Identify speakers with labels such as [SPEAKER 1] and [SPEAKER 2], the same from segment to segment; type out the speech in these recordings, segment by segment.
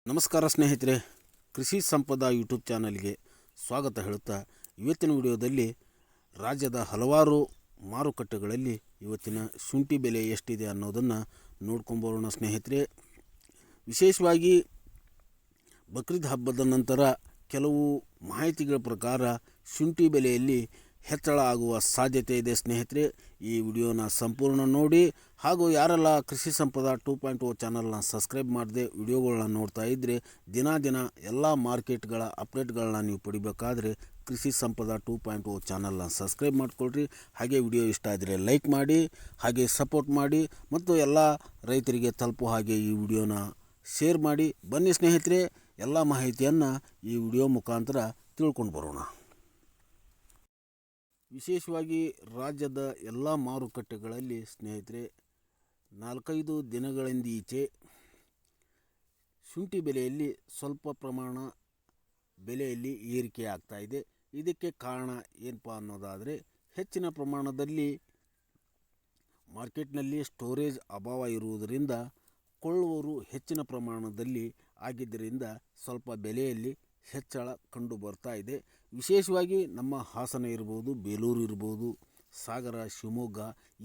[SPEAKER 1] ನಮಸ್ಕಾರ ಸ್ನೇಹಿತರೆ, ಕೃಷಿ ಸಂಪದ ಯೂಟ್ಯೂಬ್ ಚಾನಲ್ಗೆ ಸ್ವಾಗತ ಹೇಳುತ್ತಾ ಇವತ್ತಿನ ವಿಡಿಯೋದಲ್ಲಿ ರಾಜ್ಯದ ಹಲವಾರು ಮಾರುಕಟ್ಟೆಗಳಲ್ಲಿ ಇವತ್ತಿನ ಶುಂಠಿ ಬೆಲೆ ಎಷ್ಟಿದೆ ಅನ್ನೋದನ್ನು ನೋಡ್ಕೊಂಬರೋಣ ಸ್ನೇಹಿತರೆ. ವಿಶೇಷವಾಗಿ ಬಕ್ರೀದ್ ಹಬ್ಬದ ನಂತರ ಕೆಲವು ಮಾಹಿತಿಗಳ ಪ್ರಕಾರ ಶುಂಠಿ ಬೆಲೆಯಲ್ಲಿ ಹೆಚ್ಚಳ ಆಗುವ ಸಾಧ್ಯತೆ ಇದೆ ಸ್ನೇಹಿತರೆ. ಈ ವಿಡಿಯೋನ ಸಂಪೂರ್ಣ ನೋಡಿ, ಹಾಗೂ ಯಾರೆಲ್ಲ ಕೃಷಿ ಸಂಪದ 2.0 ಚಾನಲ್ನ ಸಬ್ಸ್ಕ್ರೈಬ್ ಮಾಡದೆ ವಿಡಿಯೋಗಳನ್ನ ನೋಡ್ತಾ ಇದ್ದರೆ ದಿನ ಎಲ್ಲ ಮಾರ್ಕೆಟ್ಗಳ ಅಪ್ಡೇಟ್ಗಳನ್ನ ನೀವು ಪಡಿಬೇಕಾದ್ರೆ ಕೃಷಿ ಸಂಪದ 2.0 ಚಾನಲ್ನ ಸಬ್ಸ್ಕ್ರೈಬ್ ಮಾಡಿಕೊಳ್ರಿ. ಹಾಗೆ ವಿಡಿಯೋ ಇಷ್ಟ ಆದರೆ ಲೈಕ್ ಮಾಡಿ, ಹಾಗೆ ಸಪೋರ್ಟ್ ಮಾಡಿ, ಮತ್ತು ಎಲ್ಲ ರೈತರಿಗೆ ತಲುಪೋ ಹಾಗೆ ಈ ವಿಡಿಯೋನ ಶೇರ್ ಮಾಡಿ. ಬನ್ನಿ ಸ್ನೇಹಿತರೆ, ಎಲ್ಲ ಮಾಹಿತಿಯನ್ನು ಈ ವಿಡಿಯೋ ಮುಖಾಂತರ ತಿಳ್ಕೊಂಡು ಬರೋಣ. ವಿಶೇಷವಾಗಿ ರಾಜ್ಯದ ಎಲ್ಲ ಮಾರುಕಟ್ಟೆಗಳಲ್ಲಿ ಸ್ನೇಹಿತರೆ 4-5 ದಿನಗಳಿಂದೀಚೆ ಶುಂಠಿ ಬೆಲೆಯಲ್ಲಿ ಸ್ವಲ್ಪ ಪ್ರಮಾಣ ಬೆಲೆಯಲ್ಲಿ ಏರಿಕೆ ಆಗ್ತಾ ಇದೆ. ಇದಕ್ಕೆ ಕಾರಣ ಏನಪ್ಪ ಅನ್ನೋದಾದರೆ, ಹೆಚ್ಚಿನ ಪ್ರಮಾಣದಲ್ಲಿ ಮಾರ್ಕೆಟ್ನಲ್ಲಿ ಸ್ಟೋರೇಜ್ ಅಭಾವ ಇರುವುದರಿಂದ ಕೊಳ್ಳುವವರು ಹೆಚ್ಚಿನ ಪ್ರಮಾಣದಲ್ಲಿ ಆಗಿದ್ದರಿಂದ ಸ್ವಲ್ಪ ಬೆಲೆಯಲ್ಲಿ ಹೆಚ್ಚಳ ಕಂಡು ಬರ್ತಾ ಇದೆ. ವಿಶೇಷವಾಗಿ ನಮ್ಮ ಹಾಸನ ಇರ್ಬೋದು, ಬೇಲೂರು ಇರ್ಬೋದು, ಸಾಗರ, ಶಿವಮೊಗ್ಗ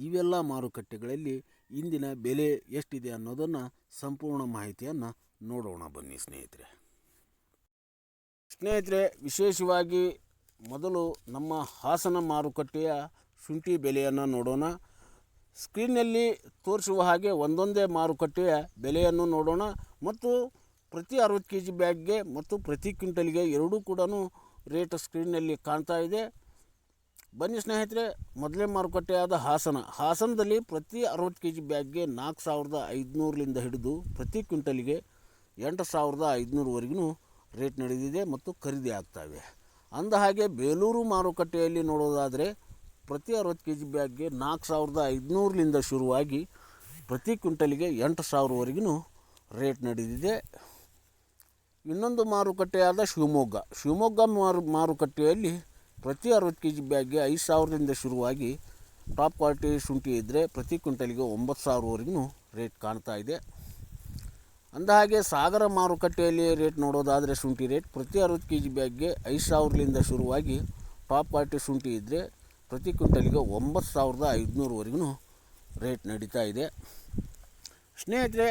[SPEAKER 1] ಇವೆಲ್ಲ ಮಾರುಕಟ್ಟೆಗಳಲ್ಲಿ ಇಂದಿನ ಬೆಲೆ ಎಷ್ಟಿದೆ ಅನ್ನೋದನ್ನು ಸಂಪೂರ್ಣ ಮಾಹಿತಿಯನ್ನು ನೋಡೋಣ ಬನ್ನಿ ಸ್ನೇಹಿತರೆ. ವಿಶೇಷವಾಗಿ ಮೊದಲು ನಮ್ಮ ಹಾಸನ ಮಾರುಕಟ್ಟೆಯ ಶುಂಠಿ ಬೆಲೆಯನ್ನು ನೋಡೋಣ. ಸ್ಕ್ರೀನ್ನಲ್ಲಿ ತೋರಿಸುವ ಹಾಗೆ ಒಂದೊಂದೇ ಮಾರುಕಟ್ಟೆಯ ಬೆಲೆಯನ್ನು ನೋಡೋಣ, ಮತ್ತು ಪ್ರತಿ 60 kg ಬ್ಯಾಗ್ಗೆ ಮತ್ತು ಪ್ರತಿ ಕ್ವಿಂಟಲ್ಗೆ ಎರಡೂ ಕೂಡ ರೇಟ್ ಸ್ಕ್ರೀನ್ನಲ್ಲಿ ಕಾಣ್ತಾ ಇದೆ. ಬನ್ನಿ ಸ್ನೇಹಿತರೆ, ಮೊದಲೇ ಮಾರುಕಟ್ಟೆಯಾದ ಹಾಸನದಲ್ಲಿ ಪ್ರತಿ 60 kg ಬ್ಯಾಗ್ಗೆ 4,500ರಿಂದ ಹಿಡಿದು ಪ್ರತಿ ಕ್ವಿಂಟಲ್ಗೆ 8,500ವರೆಗೂ ರೇಟ್ ನಡೆದಿದೆ ಮತ್ತು ಖರೀದಿ ಆಗ್ತಾಯಿವೆ. ಅಂದಹಾಗೆ ಬೇಲೂರು ಮಾರುಕಟ್ಟೆಯಲ್ಲಿ ನೋಡೋದಾದರೆ ಪ್ರತಿ 60 kg ಬ್ಯಾಗ್ಗೆ 4,500ರಿಂದ ಶುರುವಾಗಿ ಪ್ರತಿ ಕ್ವಿಂಟಲ್ಗೆ 8,000ವರೆಗೂ ರೇಟ್ ನಡೆದಿದೆ. ಇನ್ನೊಂದು ಮಾರುಕಟ್ಟೆಯಾದ ಶಿವಮೊಗ್ಗ ಮಾರುಕಟ್ಟೆಯಲ್ಲಿ ಪ್ರತಿ 60 kg ಬ್ಯಾಗ್ಗೆ 5,000ರಿಂದ ಶುರುವಾಗಿ ಟಾಪ್ ಕ್ವಾಲಿಟಿ ಶುಂಠಿ ಇದ್ದರೆ ಪ್ರತಿ ಕ್ವಿಂಟಲ್ಗೆ 9,000ವರೆಗೂ ರೇಟ್ ಕಾಣ್ತಾ ಇದೆ. ಅಂದಹಾಗೆ ಸಾಗರ ಮಾರುಕಟ್ಟೆಯಲ್ಲಿ ರೇಟ್ ನೋಡೋದಾದರೆ ಶುಂಠಿ ರೇಟ್ ಪ್ರತಿ 60 kg ಬ್ಯಾಗ್ಗೆ 5,000ರಿಂದ ಶುರುವಾಗಿ ಟಾಪ್ ಕ್ವಾಲಿಟಿ ಶುಂಠಿ ಇದ್ದರೆ ಪ್ರತಿ ಕ್ವಿಂಟಲ್ಗೆ 9,500ವರೆಗೂ ರೇಟ್ ನಡೀತಾ ಇದೆ. ಸ್ನೇಹಿತರೆ,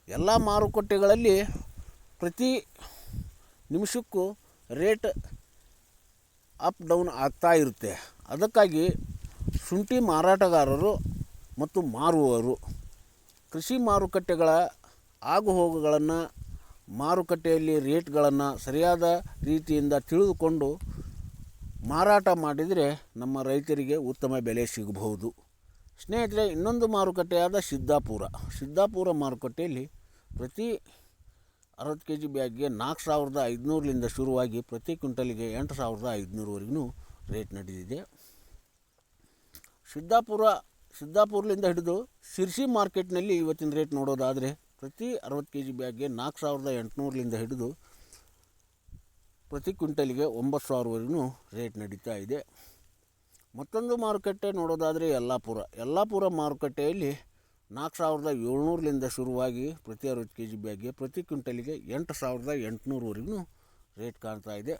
[SPEAKER 1] ಎಲ್ಲ ಮಾರುಕಟ್ಟೆಗಳಲ್ಲಿ ಪ್ರತಿ ನಿಮಿಷಕ್ಕೂ ರೇಟ್ ಅಪ್ ಡೌನ್ ಆಗ್ತಾ ಇರುತ್ತೆ. ಅದಕ್ಕಾಗಿ ಶುಂಠಿ ಮಾರಾಟಗಾರರು ಮತ್ತು ಮಾರುವವರು ಕೃಷಿ ಮಾರುಕಟ್ಟೆಗಳ ಆಗುಹೋಗುಗಳನ್ನು, ಮಾರುಕಟ್ಟೆಯಲ್ಲಿ ರೇಟ್ಗಳನ್ನು ಸರಿಯಾದ ರೀತಿಯಿಂದ ತಿಳಿದುಕೊಂಡು ಮಾರಾಟ ಮಾಡಿದರೆ ನಮ್ಮ ರೈತರಿಗೆ ಉತ್ತಮ ಬೆಲೆ ಸಿಗಬಹುದು. ಸ್ನೇಹಿತರೆ, ಇನ್ನೊಂದು ಮಾರುಕಟ್ಟೆಯಾದ ಸಿದ್ದಾಪುರ ಮಾರುಕಟ್ಟೆಯಲ್ಲಿ ಪ್ರತಿ 60 kg ಬ್ಯಾಗ್ಗೆ 4,500ರಿಂದ ಶುರುವಾಗಿ ಪ್ರತಿ ಕ್ವಿಂಟಲ್ಗೆ 8,500ವರೆಗೂ ರೇಟ್ ನಡೆದಿದೆ. ಸಿದ್ದಾಪುರದಿಂದ ಹಿಡಿದು ಶಿರ್ಸಿ ಮಾರ್ಕೆಟ್ನಲ್ಲಿ ಇವತ್ತಿನ ರೇಟ್ ನೋಡೋದಾದರೆ ಪ್ರತಿ 60 kg ಬ್ಯಾಗ್ಗೆ 4,800ರಿಂದ ಹಿಡಿದು ಪ್ರತಿ ಕ್ವಿಂಟಲ್ಗೆ 9,000ವರೆಗೂ ರೇಟ್ ನಡೀತಾ ಇದೆ. ಮತ್ತೊಂದು ಮಾರುಕಟ್ಟೆ ನೋಡೋದಾದರೆ ಯಲ್ಲಾಪುರ ಮಾರುಕಟ್ಟೆಯಲ್ಲಿ 4,700ರಿಂದ ಶುರುವಾಗಿ ಪ್ರತಿ 60 kg ಬ್ಯಾಗ್ಗೆ ಪ್ರತಿ ಕ್ವಿಂಟಲ್ಗೆ 8,800ವರೆಗೂ ರೇಟ್ ಕಾಣ್ತಾ ಇದೆ.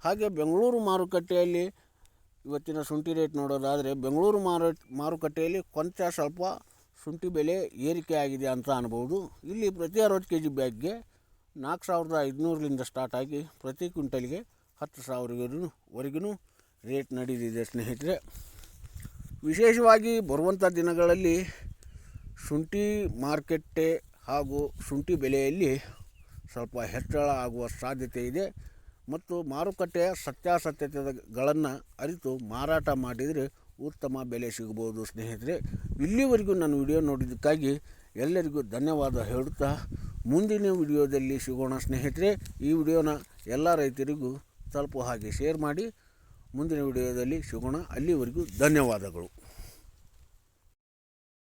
[SPEAKER 1] ಹಾಗೆ ಬೆಂಗಳೂರು ಮಾರುಕಟ್ಟೆಯಲ್ಲಿ ಇವತ್ತಿನ ಶುಂಠಿ ರೇಟ್ ನೋಡೋದಾದರೆ ಬೆಂಗಳೂರು ಮಾರುಕಟ್ಟೆಯಲ್ಲಿ ಕೊಂಚ ಸ್ವಲ್ಪ ಶುಂಠಿ ಬೆಲೆ ಏರಿಕೆ ಆಗಿದೆ ಅಂತ ಅನ್ಬೋದು. ಇಲ್ಲಿ ಪ್ರತಿ 60 kg ಬ್ಯಾಗ್ಗೆ 4,500ರಿಂದ ಸ್ಟಾರ್ಟ್ ಆಗಿ ಪ್ರತಿ ಕ್ವಿಂಟಲ್ಗೆ 10,000ವರೆಗೂ ರೇಟ್ ನಡೆದಿದೆ ಸ್ನೇಹಿತರೆ. ವಿಶೇಷವಾಗಿ ಬರುವಂಥ ದಿನಗಳಲ್ಲಿ ಶುಂಠಿ ಮಾರ್ಕೆಟ್ಟೆ ಹಾಗೂ ಶುಂಠಿ ಬೆಲೆಯಲ್ಲಿ ಸ್ವಲ್ಪ ಹೆಚ್ಚಳ ಆಗುವ ಸಾಧ್ಯತೆ ಇದೆ, ಮತ್ತು ಮಾರುಕಟ್ಟೆಯ ಸತ್ಯಾಸತ್ಯತೆಗಳನ್ನು ಅರಿತು ಮಾರಾಟ ಮಾಡಿದರೆ ಉತ್ತಮ ಬೆಲೆ ಸಿಗಬಹುದು ಸ್ನೇಹಿತರೆ. ಇಲ್ಲಿವರೆಗೂ ನಾನು ವಿಡಿಯೋ ನೋಡಿದ್ದಕ್ಕಾಗಿ ಎಲ್ಲರಿಗೂ ಧನ್ಯವಾದ ಹೇಳುತ್ತಾ ಮುಂದಿನ ವಿಡಿಯೋದಲ್ಲಿ ಸಿಗೋಣ ಸ್ನೇಹಿತರೆ. ಈ ವಿಡಿಯೋನ ಎಲ್ಲ ರೈತರಿಗೂ ತಲುಪೋ ಹಾಗೆ ಶೇರ್ ಮಾಡಿ. ಮುಂದಿನ ವಿಡಿಯೋದಲ್ಲಿ ಸಿಗೋಣ. ಅಲ್ಲಿವರೆಗೂ ಧನ್ಯವಾದಗಳು.